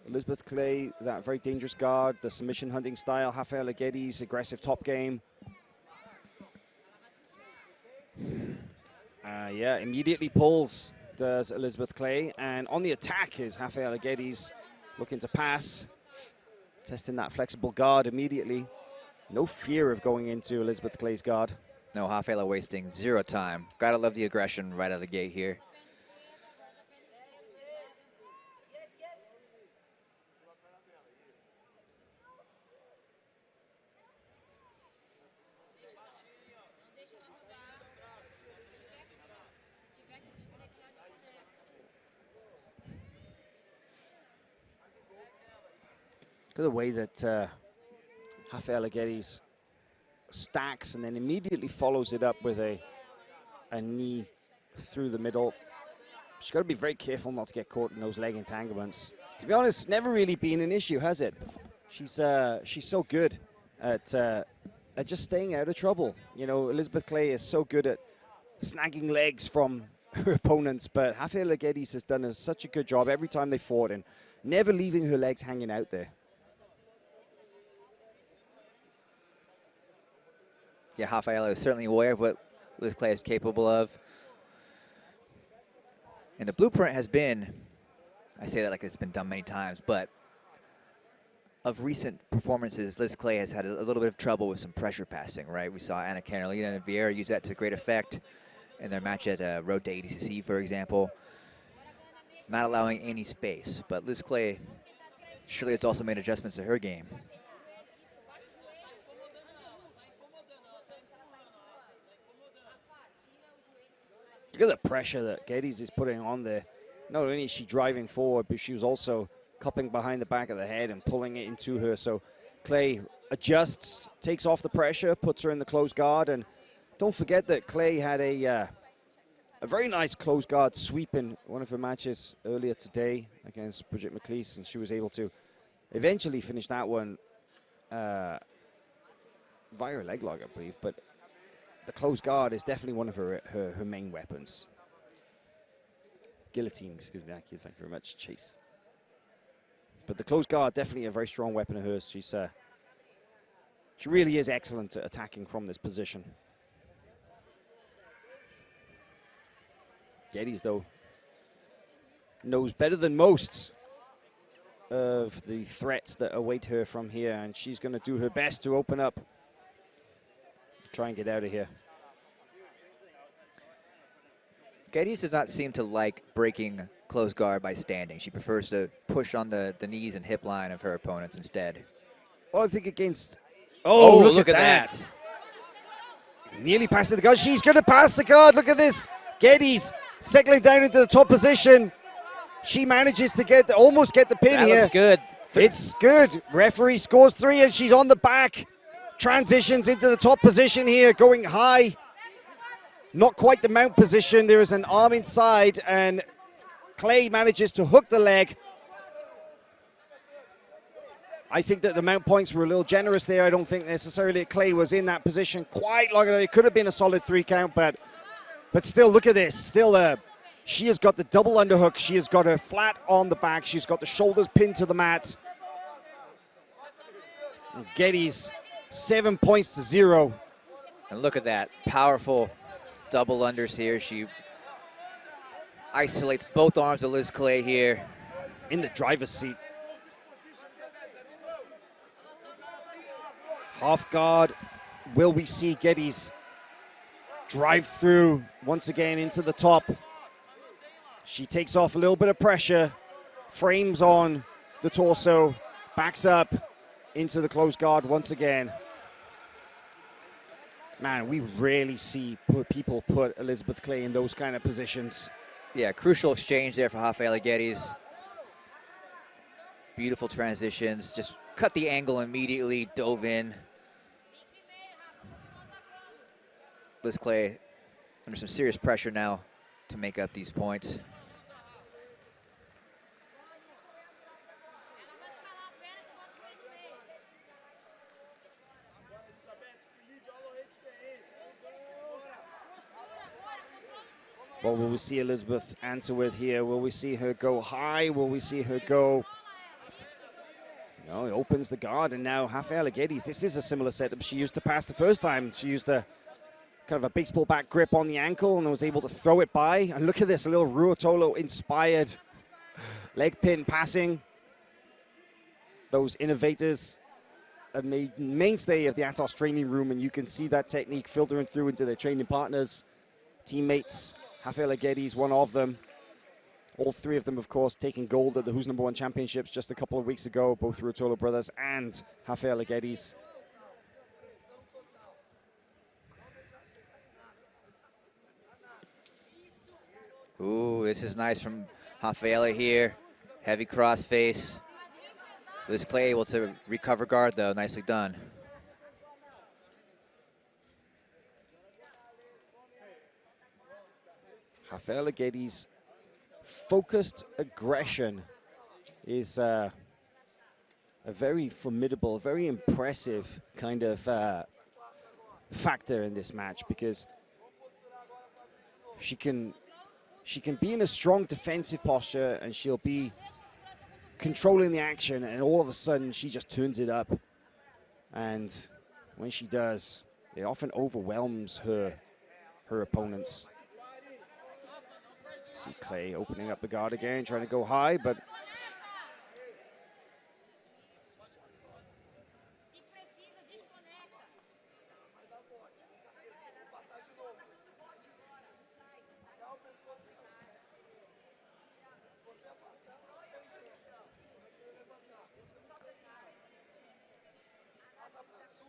Elisabeth Clay, that very dangerous guard, the submission hunting style. Rafaela Guedes, aggressive top game. Yeah, immediately pulls, does Elisabeth Clay. And on the attack is Rafaela Guedes, looking to pass, testing that flexible guard immediately. No fear of going into Elisabeth Clay's guard. No, Rafaela wasting zero time. Gotta love the aggression right out of the gate here. Look at the way that Rafaela Guedes stacks and then immediately follows it up with a knee through the middle. She's got to be very careful not to get caught in those leg entanglements. To be honest, never really been an issue, has it? She's so good at just staying out of trouble. You know, Elisabeth Clay is so good at snagging legs from her opponents, but Rafaela Guedes has done such a good job every time they fought and never leaving her legs hanging out there. Yeah, Rafaela is certainly aware of what Liz Clay is capable of. And the blueprint has been, I say that like it's been done many times, but of recent performances, Liz Clay has had a little bit of trouble with some pressure passing, right? We saw Anna Carolina and Vieira use that to great effect in their match at Road to ADCC, for example. Not allowing any space, but Liz Clay, surely it's also made adjustments to her game. Look at the pressure that Guedes is putting on there. Not only is she driving forward, but she was also cupping behind the back of the head and pulling it into her. So Clay adjusts, takes off the pressure, puts her in the closed guard. And don't forget that Clay had a very nice closed guard sweep in one of her matches earlier today against Bridget McLeese. And she was able to eventually finish that one via a leg lock, I believe. But the closed guard is definitely one of her main weapons. Guillotine, excuse me, thank you very much, Chase. But the closed guard, definitely a very strong weapon of hers. She really is excellent at attacking from this position. Guedes, though, knows better than most of the threats that await her from here, and she's going to do her best to open up. Try and get out of here. Guedes does not seem to like breaking close guard by standing. She prefers to push on the knees and hip line of her opponents instead. Oh, I think against... Oh, look at that. Nearly passed the guard. She's going to pass the guard. Look at this. Guedes settling down into the top position. She manages to almost get the pin here. That looks good. It's good. Referee scores 3 and she's on the back. Transitions into the top position here, going high. Not quite the mount position. There is an arm inside, and Clay manages to hook the leg. I think that the mount points were a little generous there. I don't think necessarily Clay was in that position quite long enough. It could have been a solid 3 count, but still, look at this. Still, she has got the double underhook. She has got her flat on the back. She's got the shoulders pinned to the mat. And Guedes, 7 points to 0. And look at that, powerful double unders here. She isolates both arms of Liz Clay here. In the driver's seat. Half guard. Will we see Guedes drive through once again into the top? She takes off a little bit of pressure, frames on the torso, backs up into the closed guard once again. Man, we rarely see people put Elisabeth Clay in those kind of positions. Yeah, crucial exchange there for Rafaela Guedes. Beautiful transitions, just cut the angle immediately, dove in. Liz Clay under some serious pressure now to make up these points. What will we see Elisabeth answer with here? Will we see her go high? Will we see her go Oh, he opens the guard, and now Rafaela Guedes, this is a similar setup she used to pass the first time. She used a kind of a baseball bat grip on the ankle and was able to throw it by. And look at this, a little Ruotolo-inspired leg pin passing. Those innovators, a mainstay of the Atos training room, and you can see that technique filtering through into their training partners, teammates. Rafaela Guedes, one of them. All three of them, of course, taking gold at the Who's Number One Championships just a couple of weeks ago, both Ruotolo brothers and Rafaela Guedes. Ooh, this is nice from Rafaela here. Heavy cross face. Liz Clay able to recover guard, though. Nicely done. Rafaela Guedes' focused aggression is a very formidable, very impressive kind of factor in this match, because she can be in a strong defensive posture and she'll be controlling the action, and all of a sudden she just turns it up. And when she does, it often overwhelms her opponents. See Clay opening up the guard again, trying to go high, but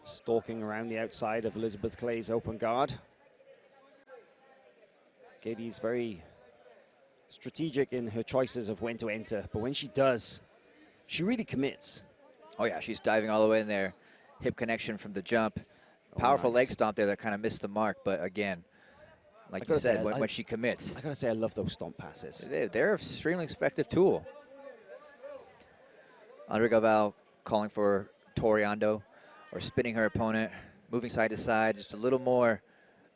stalking around the outside of Elisabeth Clay's open guard. Guedes very strategic in her choices of when to enter, but when she does, she really commits. Oh yeah, she's diving all the way in there. Hip connection from the jump. Powerful leg stomp there that kind of missed the mark, but again, like you said, when she commits. I gotta say, I love those stomp passes. They're an extremely effective tool. Andre Galval calling for Toreando, or spinning her opponent, moving side to side, just a little more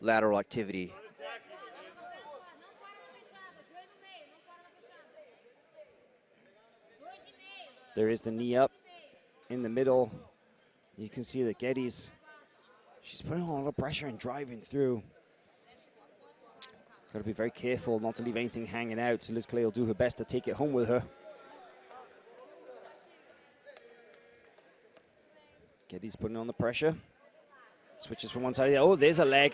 lateral activity. There is the knee up in the middle. You can see that Guedes, she's putting on a lot of pressure and driving through. Got to be very careful not to leave anything hanging out, so Liz Clay will do her best to take it home with her. Guedes putting on the pressure. Switches from one side to the other. Oh, there's a leg.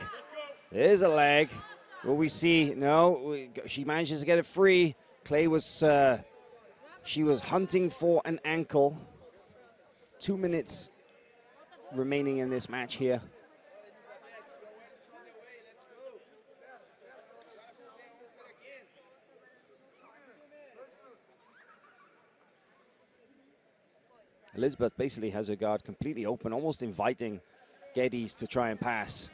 There's a leg. Will we see? No, she manages to get it free. Clay was... she was hunting for an ankle. 2 minutes remaining in this match here. Elisabeth basically has her guard completely open, almost inviting Guedes to try and pass.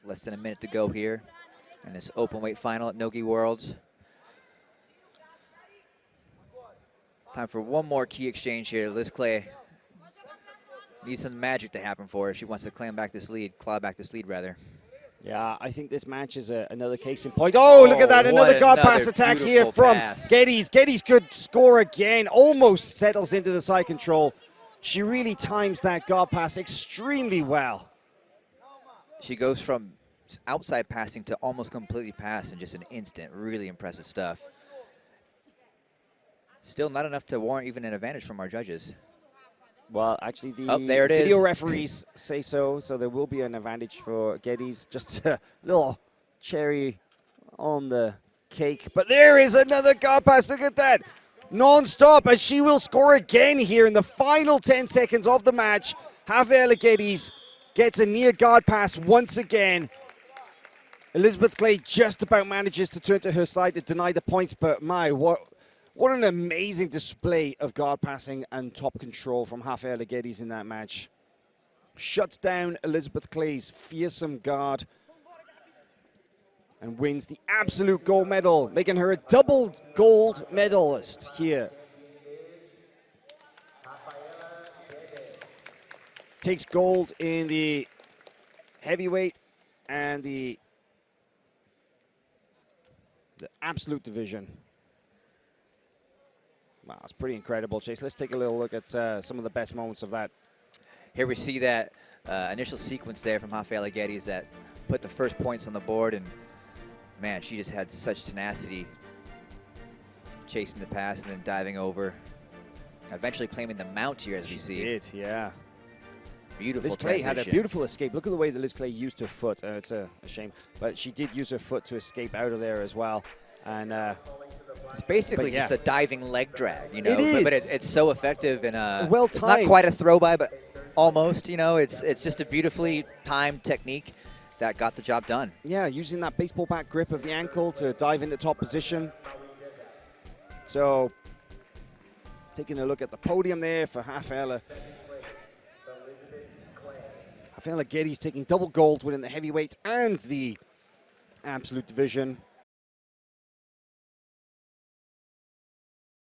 Less than a minute to go here in this open weight final at NoGi Worlds. Time for one more key exchange here. Liz Clay needs some magic to happen for her if she wants to claw back this lead rather. Yeah, I think this match is another case in point. Oh, look at that, another guard pass attack here from Guedes. Guedes could score again, almost settles into the side control. She really times that guard pass extremely well. She goes from outside passing to almost completely pass in just an instant. Really impressive stuff. Still not enough to warrant even an advantage from our judges. Well, actually, the there it video is. referees say so there will be an advantage for Guedes. Just a little cherry on the cake. But there is another guard pass. Look at that. Non-stop, and she will score again here in the final 10 seconds of the match. Rafaela Guedes gets a near guard pass once again. Elisabeth Clay just about manages to turn to her side to deny the points, but my, what an amazing display of guard passing and top control from Rafaela Guedes in that match. Shuts down Elisabeth Clay's fearsome guard and wins the absolute gold medal, making her a double gold medalist here. Takes gold in the heavyweight and the absolute division. Wow, it's pretty incredible, Chase. Let's take a little look at some of the best moments of that. Here we see that initial sequence there from Rafaela Guedes that put the first points on the board, and man, she just had such tenacity chasing the pass and then diving over, eventually claiming the mount here, as we see. She did, yeah. Beautiful Liz Clay transition. had a beautiful escape. Look at the way that Liz Clay used her foot. It's a shame, but she did use her foot to escape out of there as well. And it's basically yeah, just a diving leg drag, you know. It is. But it's so effective and well it's not timed. quite a throw by, but almost. You know, it's just a beautifully timed technique that got the job done. Yeah, using that baseball bat grip of the ankle to dive into top position. So, taking a look at the podium there for Rafaela. Rafaela Guedes taking double gold, winning the heavyweight and the absolute division.